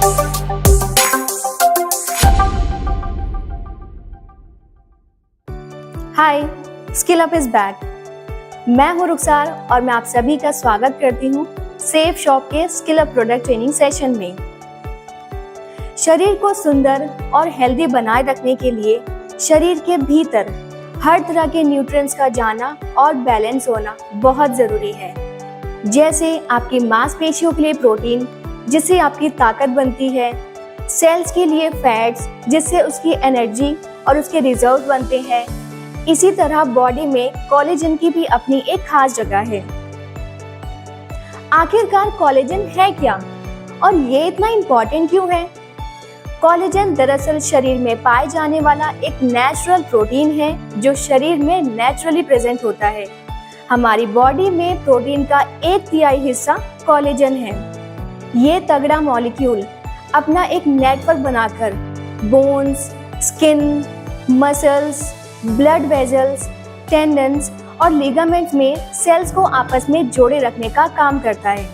Hi, skill up is back. मैं हूं रुखसार और मैं आप सभी का स्वागत करती हूं सेफ शॉप के skill up product training session में। शरीर को सुंदर और हेल्दी बनाए रखने के लिए शरीर के भीतर हर तरह के न्यूट्रिएंट्स का जाना और बैलेंस होना बहुत जरूरी है। जैसे आपकी मांसपेशियों के लिए प्रोटीन, जिससे आपकी ताकत बनती है, सेल्स के लिए फैट्स, जिससे उसकी एनर्जी और उसके रिजर्व बनते हैं। इसी तरह बॉडी में कोलेजन की भी अपनी एक खास जगह है। आखिरकार कोलेजन है क्या और ये इतना इम्पोर्टेंट क्यों है? कोलेजन दरअसल शरीर में पाए जाने वाला एक नेचुरल प्रोटीन है जो शरीर में नेचुरली प्रेजेंट होता है। हमारी बॉडी में प्रोटीन का 1/3 हिस्सा कोलेजन है। ये तगड़ा मॉलिक्यूल अपना एक नेटवर्क बनाकर bones, skin, muscles, blood vessels, tendons और लिगामेंट्स में सेल्स को आपस में जोड़े रखने का काम करता है।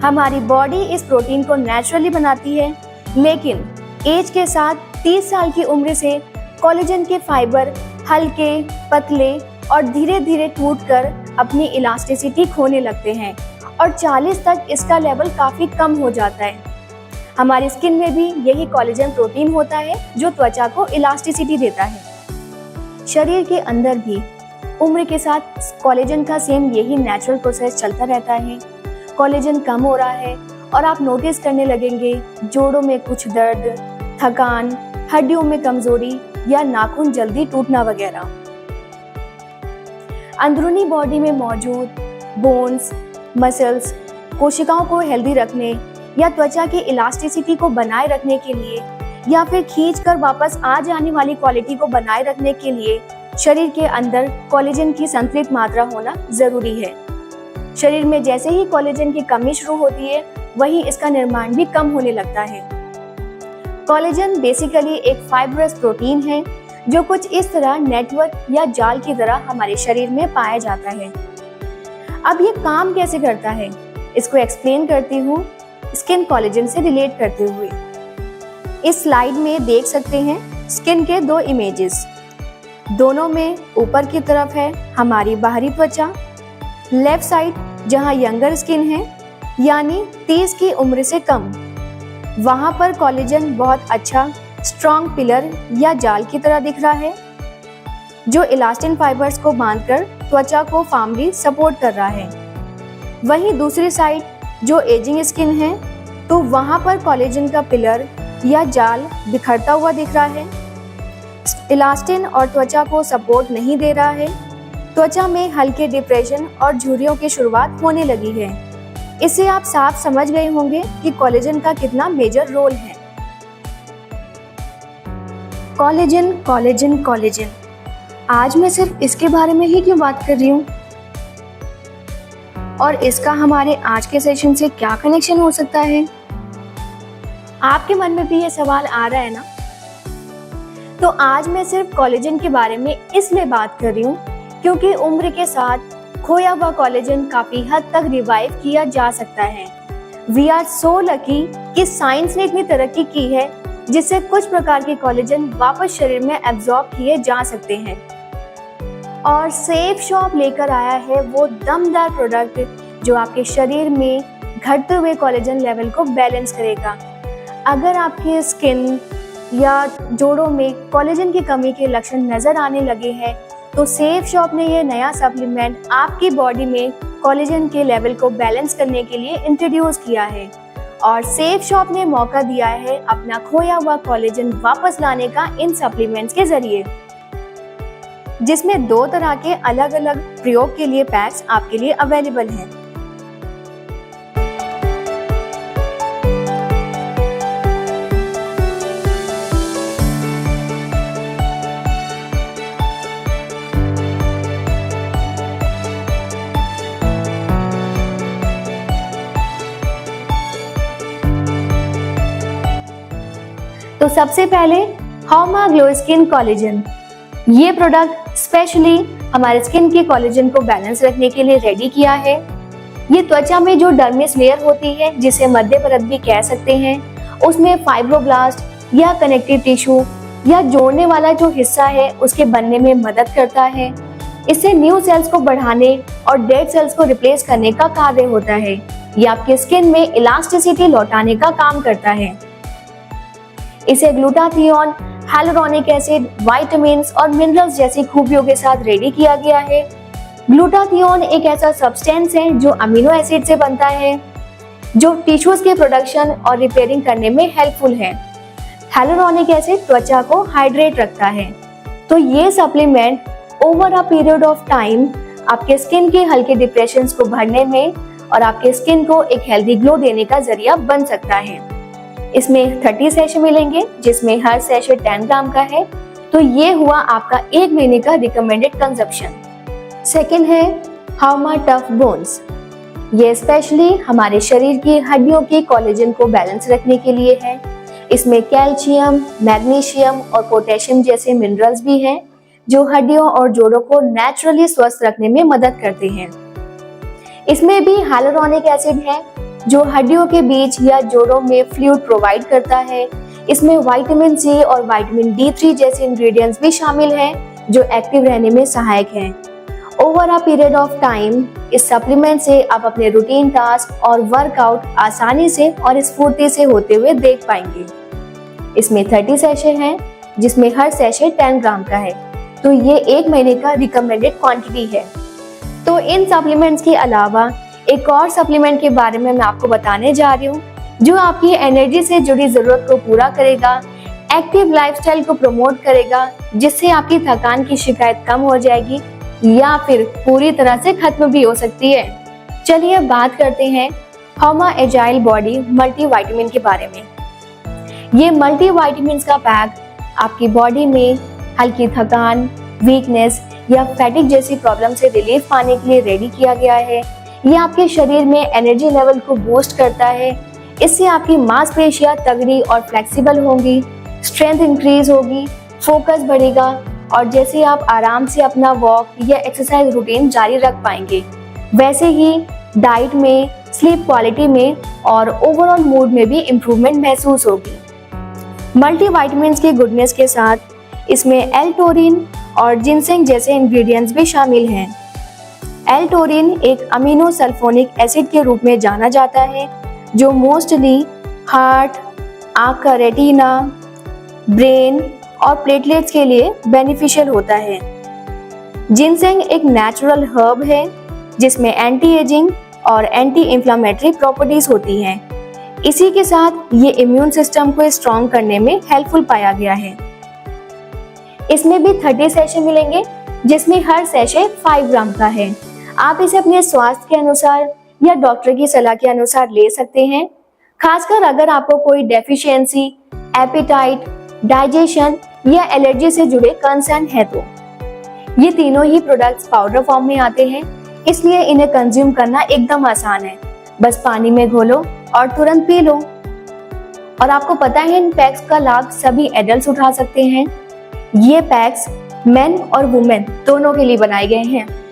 हमारी बॉडी इस प्रोटीन को नेचुरली बनाती है, लेकिन एज के साथ 30 साल की उम्र से कोलेजन के फाइबर हल्के, पतले और धीरे धीरे टूटकर अपनी इलास्टिसिटी खोने लगते हैं और 40 तक इसका लेवल काफी कम हो जाता है। हमारी स्किन में भी यही कोलेजन प्रोटीन होता है जो त्वचा को इलास्टिसिटी देता है। शरीर के अंदर भी उम्र के साथ कोलेजन का सेम यही नेचुरल प्रोसेस चलता रहता है। कोलेजन कम हो रहा है और आप नोटिस करने लगेंगे जोड़ों में कुछ दर्द, थकान, हड्डियों में कमजोरी या नाखून जल्दी टूटना वगैरह। अंदरूनी बॉडी में मौजूद बोन्स, मसल्स कोशिकाओं को हेल्दी रखने या त्वचा की इलास्टिसिटी को बनाए रखने के लिए या फिर खींचकर वापस आ जाने वाली क्वालिटी को बनाए रखने के लिए शरीर के अंदर कोलेजन की संतुलित मात्रा होना जरूरी है। शरीर में जैसे ही कोलेजन की कमी शुरू होती है, वहीं इसका निर्माण भी कम होने लगता है। कोलेजन बेसिकली एक फाइब्रस प्रोटीन है जो कुछ इस तरह नेटवर्क या जाल की तरह हमारे शरीर में पाया जाता है। अब ये काम कैसे करता है, इसको एक्सप्लेन करती हूँ स्किन कोलेजन से रिलेट करते हुए। इस स्लाइड में देख सकते हैं स्किन के 2 इमेजेस। दोनों में ऊपर की तरफ है हमारी बाहरी त्वचा, लेफ्ट साइड जहां यंगर स्किन है यानी 30 की उम्र से कम, वहां पर कोलेजन बहुत अच्छा स्ट्रॉन्ग पिलर या जाल की तरह दिख रहा है जो इलास्टिन फाइबर्स को बांधकर त्वचा को फर्मली सपोर्ट कर रहा है। वहीं दूसरी साइड जो एजिंग स्किन है, तो वहां पर कोलेजन का पिलर या जाल बिखरता हुआ दिख रहा है। इलास्टिन और त्वचा को सपोर्ट नहीं दे रहा है। त्वचा में हल्के डिप्रेशन और झुर्रियों की शुरुआत होने लगी है। इससे आप साफ समझ गए होंगे कि कोलेजन का कितना मेजर रोल है। कोलेजन कोलेजन कोलेजन, आज मैं सिर्फ इसके बारे में ही क्यों बात कर रही हूँ और इसका हमारे आज के सेशन से क्या कनेक्शन हो सकता है? आपके मन में भी ये सवाल आ रहा है ना? तो आज मैं सिर्फ कोलेजन के बारे में इसलिए बात कर रही हूँ क्योंकि उम्र के साथ खोया हुआ कोलेजन काफी हद तक रिवाइव किया जा सकता है। वी आर सो लकी कि साइंस ने इतनी तरक्की की है जिससे कुछ प्रकार के कोलेजन वापस शरीर में एब्जॉर्ब किए जा सकते हैं। और सेफ शॉप लेकर आया है वो दमदार प्रोडक्ट जो आपके शरीर में घटते हुए कोलेजन लेवल को बैलेंस करेगा। अगर आपके स्किन या जोड़ों में कोलेजन की कमी के लक्षण नजर आने लगे हैं, तो सेफ शॉप ने यह नया सप्लीमेंट आपकी बॉडी में कोलेजन के लेवल को बैलेंस करने के लिए इंट्रोड्यूस किया है। और सेफ शॉप ने मौका दिया है अपना खोया हुआ कोलेजन वापस लाने का इन सप्लीमेंट्स के जरिए, जिसमें 2 तरह के अलग अलग प्रयोग के लिए पैक्स आपके लिए अवेलेबल हैं। तो सबसे पहले हॉमा ग्लो स्किन कोलेजन। ये प्रोडक्ट स्पेशली हमारे स्किन के कोलेजन को बैलेंस रखने के लिए रेडी किया है। ये त्वचा में जो डर्मिस लेयर होती है, जिसे मध्य परत भी कह सकते हैं, उसमें फाइब्रोब्लास्ट या कनेक्टिव टिश्यू या जोड़ने वाला जो हिस्सा है उसके बनने में मदद करता है। इससे न्यू सेल्स को बढ़ाने और डेड सेल्स को रिप्लेस करने का कार्य होता है। ये आपकी स्किन में इलास्टिसिटी लौटाने का काम करता है। इसे ग्लूटाथियोन, hyaluronic एसिड, विटामिन्स और मिनरल्स जैसी खूबियों के साथ रेडी किया गया है। ग्लूटाथियोन एक ऐसा सब्सटेंस है जो अमीनो एसिड से बनता है, जो टिश्यूज के प्रोडक्शन और रिपेयरिंग करने में हेल्पफुल है। hyaluronic एसिड त्वचा को हाइड्रेट रखता है। तो ये supplement over a period of time आपके स्किन के हल्के डिप्रेशंस को भरने में और आपके स्किन को एक हेल्दी ग्लो देने का जरिया बन सकता है। इसमें 30 सैशे मिलेंगे, जिसमें हर सैशे 10 ग्राम का है। तो ये हुआ आपका 1 महीने का रिकमेंडेड कंजप्शन। सेकेंड है हाउमा टफ बोन्स। ये स्पेशली हमारे शरीर की हड्डियों की कोलेजन को बैलेंस रखने के लिए है। इसमें कैल्शियम, मैग्नीशियम और पोटेशियम जैसे मिनरल्स भी हैं, जो हड्डियों और जोड़ों को नेचुरली स्वस्थ रखने में मदद करते हैं। इसमें भी हाइलुरोनिक एसिड है, जो हड्डियों के बीच या जोड़ों में फ्लूइड प्रोवाइड करता है। इसमें विटामिन सी और विटामिन D3 जैसे इंग्रेडिएंट्स भी शामिल हैं, जो एक्टिव रहने में सहायक हैं। Over a period of time इस सप्लीमेंट से आप अपने रूटीन टास्क और वर्कआउट आसानी से और स्फूर्ति से होते हुए देख पाएंगे। इसमें 30 सैशे हैं, जिसमें हर सैशे 10 ग्राम का है। तो ये 1 महीने का रिकमेंडेड क्वांटिटी है। तो इन सप्लीमेंट्स के अलावा एक और सप्लीमेंट के बारे में मैं आपको बताने जा रही हूँ, जो आपकी एनर्जी से जुड़ी जरूरत को पूरा करेगा, एक्टिव लाइफस्टाइल को प्रमोट करेगा, जिससे आपकी थकान की शिकायत कम हो जाएगी या फिर पूरी तरह से खत्म भी हो सकती है। चलिए बात करते हैं हाउमा एजाइल बॉडी मल्टीविटामिन के बारे में। ये मल्टीविटामिन का पैक आपकी बॉडी में हल्की थकान, वीकनेस या फैटिक जैसी प्रॉब्लम से रिलीफ पाने के लिए रेडी किया गया है। ये आपके शरीर में एनर्जी लेवल को बूस्ट करता है। इससे आपकी मांसपेशियां तगड़ी और फ्लेक्सिबल होंगी, स्ट्रेंथ इंक्रीज होगी, फोकस बढ़ेगा और जैसे आप आराम से अपना वॉक या एक्सरसाइज रूटीन जारी रख पाएंगे, वैसे ही डाइट में, स्लीप क्वालिटी में और ओवरऑल मूड में भी इम्प्रूवमेंट महसूस होगी। मल्टीविटामिन्स की गुडनेस के साथ इसमें एल-टोरिन और जिनसेंग जैसे इंग्रेडिएंट्स भी शामिल हैं। एल-टोरिन एक अमीनो सल्फोनिक एसिड के रूप में जाना जाता है, जो मोस्टली हार्ट, आँख का रेटिना, ब्रेन और प्लेटलेट्स के लिए बेनिफिशियल होता है। जिनसेंग एक नेचुरल हर्ब है, जिसमें एंटी एजिंग और एंटी इंफ्लेमेटरी प्रॉपर्टीज होती हैं। इसी के साथ ये इम्यून सिस्टम को स्ट्रॉन्ग करने में हेल्पफुल पाया गया है। इसमें भी 30 सैशे मिलेंगे, जिसमें हर सैशे 5 ग्राम का है। आप इसे अपने स्वास्थ्य के अनुसार या डॉक्टर की सलाह के अनुसार ले सकते हैं, खासकर अगर आपको कोई डेफिशिएंसी, एपेटाइट, डाइजेशन या एलर्जी से जुड़े कंसर्न है तो। ये तीनों ही प्रोडक्ट्स पाउडर फॉर्म में आते हैं, इसलिए इन्हें कंज्यूम करना एकदम आसान है। बस पानी में घोलो और तुरंत पी लो। और आपको पता है इन पैक्स का लाभ सभी एडल्ट्स उठा सकते हैं। ये पैक्स मेन और वुमेन दोनों के लिए बनाए गए हैं।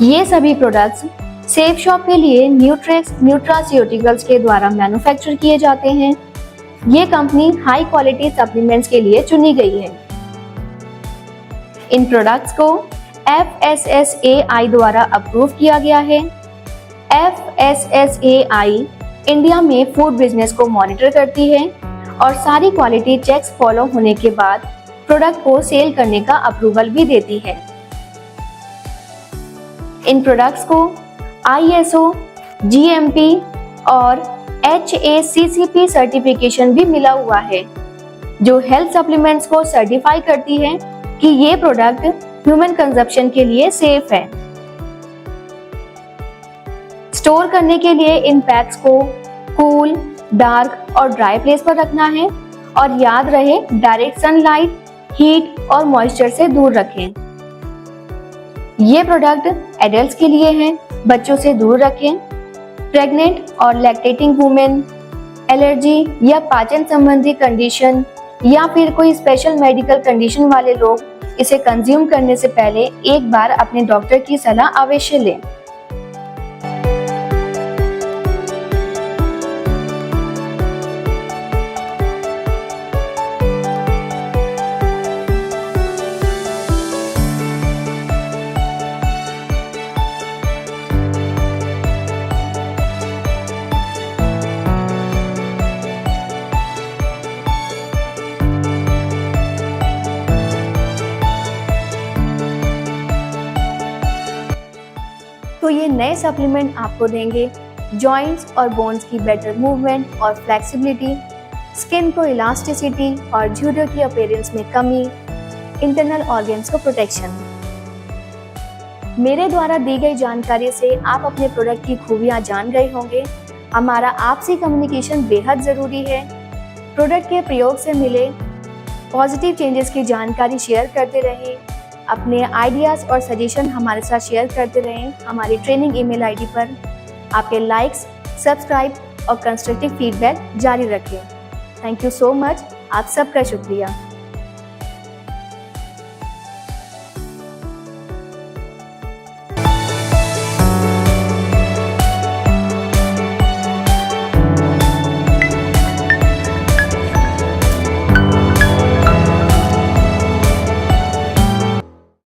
ये सभी प्रोडक्ट्स सेफ शॉप के लिए न्यूट्रेक्स न्यूट्रास्यूटिकल्स के द्वारा मैन्युफैक्चर किए जाते हैं। ये कंपनी हाई क्वालिटी सप्लीमेंट्स के लिए चुनी गई है। इन प्रोडक्ट्स को FSSAI द्वारा अप्रूव किया गया है। FSSAI इंडिया में फूड बिजनेस को मॉनिटर करती है और सारी क्वालिटी चेक्स फॉलो होने के बाद प्रोडक्ट को सेल करने का अप्रूवल भी देती है। इन प्रोडक्ट्स को ISO, GMP और HACCP सर्टिफिकेशन भी मिला हुआ है, जो हेल्थ सप्लीमेंट्स को सर्टिफाई करती है कि ये प्रोडक्ट ह्यूमन कंजप्शन के लिए सेफ है। स्टोर करने के लिए इन पैक्स को कूल, डार्क और ड्राई प्लेस पर रखना है और याद रहे डायरेक्ट सनलाइट, हीट और मॉइस्चर से दूर रखें। ये प्रोडक्ट एडल्ट्स के लिए हैं, बच्चों से दूर रखें। प्रेग्नेंट और लैक्टेटिंग वुमेन, एलर्जी या पाचन संबंधी कंडीशन या फिर कोई स्पेशल मेडिकल कंडीशन वाले लोग इसे कंज्यूम करने से पहले एक बार अपने डॉक्टर की सलाह अवश्य लें। तो ये नए सप्लीमेंट आपको देंगे जॉइंट्स और बोन्स की बेटर मूवमेंट और फ्लेक्सिबिलिटी, स्किन को इलास्टिसिटी और जूडो की अपीयरेंस में कमी, इंटरनल ऑर्गन्स को प्रोटेक्शन। मेरे द्वारा दी गई जानकारी से आप अपने प्रोडक्ट की खूबियां जान गए होंगे। हमारा आपसी कम्युनिकेशन बेहद ज़रूरी है। प्रोडक्ट के प्रयोग से मिले पॉजिटिव चेंजेस की जानकारी शेयर करते रहें। अपने आइडियाज़ और सजेशन हमारे साथ शेयर करते रहें हमारी ट्रेनिंग ईमेल आईडी पर। आपके लाइक्स, सब्सक्राइब और कंस्ट्रक्टिव फीडबैक जारी रखें। Thank you so much. आप सबका शुक्रिया।